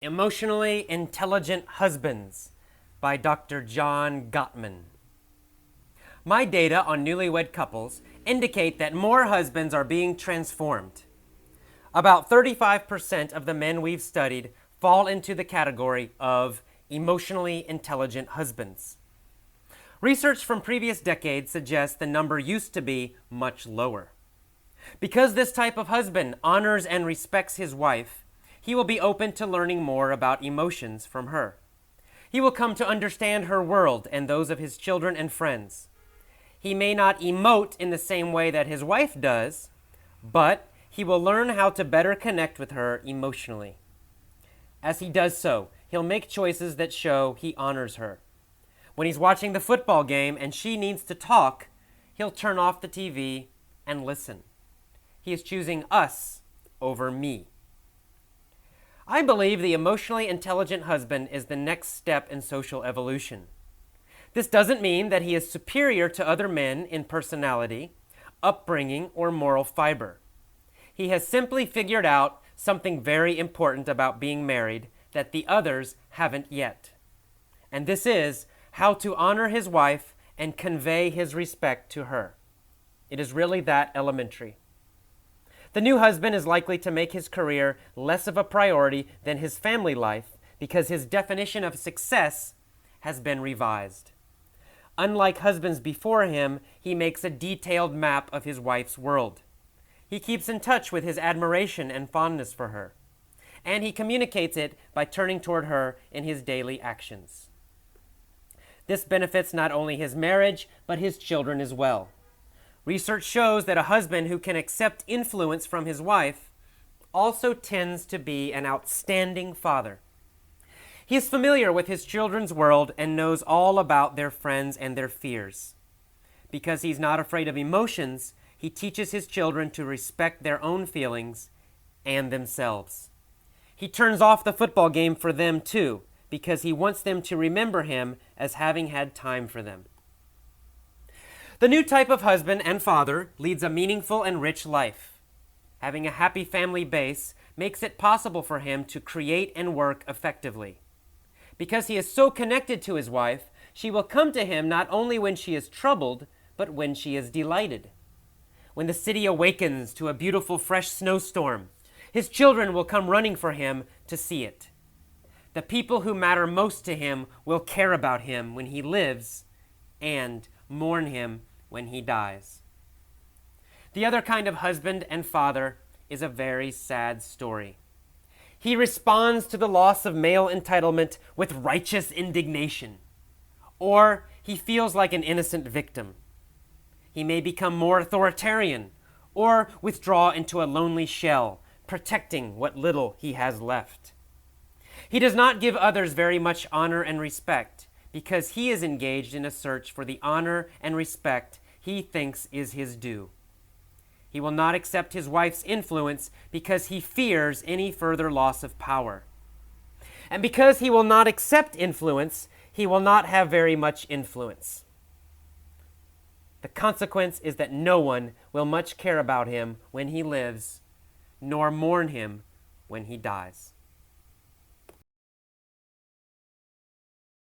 Emotionally Intelligent Husbands by Dr. John Gottman. My data on newlywed couples indicate that more husbands are being transformed. About 35% of the men we've studied fall into the category of emotionally intelligent husbands. Research from previous decades suggests the number used to be much lower. Because this type of husband honors and respects his wife, he will be open to learning more about emotions from her. He will come to understand her world and those of his children and friends. He may not emote in the same way that his wife does, but he will learn how to better connect with her emotionally. As he does so, he'll make choices that show he honors her. When he's watching the football game and she needs to talk, he'll turn off the TV and listen. He is choosing us over me. I believe the emotionally intelligent husband is the next step in social evolution. This doesn't mean that he is superior to other men in personality, upbringing, or moral fiber. He has simply figured out something very important about being married that the others haven't yet. And this is how to honor his wife and convey his respect to her. It is really that elementary. The new husband is likely to make his career less of a priority than his family life because his definition of success has been revised. Unlike husbands before him, he makes a detailed map of his wife's world. He keeps in touch with his admiration and fondness for her, and he communicates it by turning toward her in his daily actions. This benefits not only his marriage, but his children as well. Research shows that a husband who can accept influence from his wife also tends to be an outstanding father. He is familiar with his children's world and knows all about their friends and their fears. Because he's not afraid of emotions, he teaches his children to respect their own feelings and themselves. He turns off the football game for them too, because he wants them to remember him as having had time for them. The new type of husband and father leads a meaningful and rich life. Having a happy family base makes it possible for him to create and work effectively. Because he is so connected to his wife, she will come to him not only when she is troubled, but when she is delighted. When the city awakens to a beautiful fresh snowstorm, his children will come running for him to see it. The people who matter most to him will care about him when he lives and mourn him when he dies. The other kind of husband and father is a very sad story. He responds to the loss of male entitlement with righteous indignation, or he feels like an innocent victim. He may become more authoritarian or withdraw into a lonely shell, protecting what little he has left. He does not give others very much honor and respect because he is engaged in a search for the honor and respect he thinks is his due. He will not accept his wife's influence because he fears any further loss of power. And because he will not accept influence, he will not have very much influence. The consequence is that no one will much care about him when he lives, nor mourn him when he dies.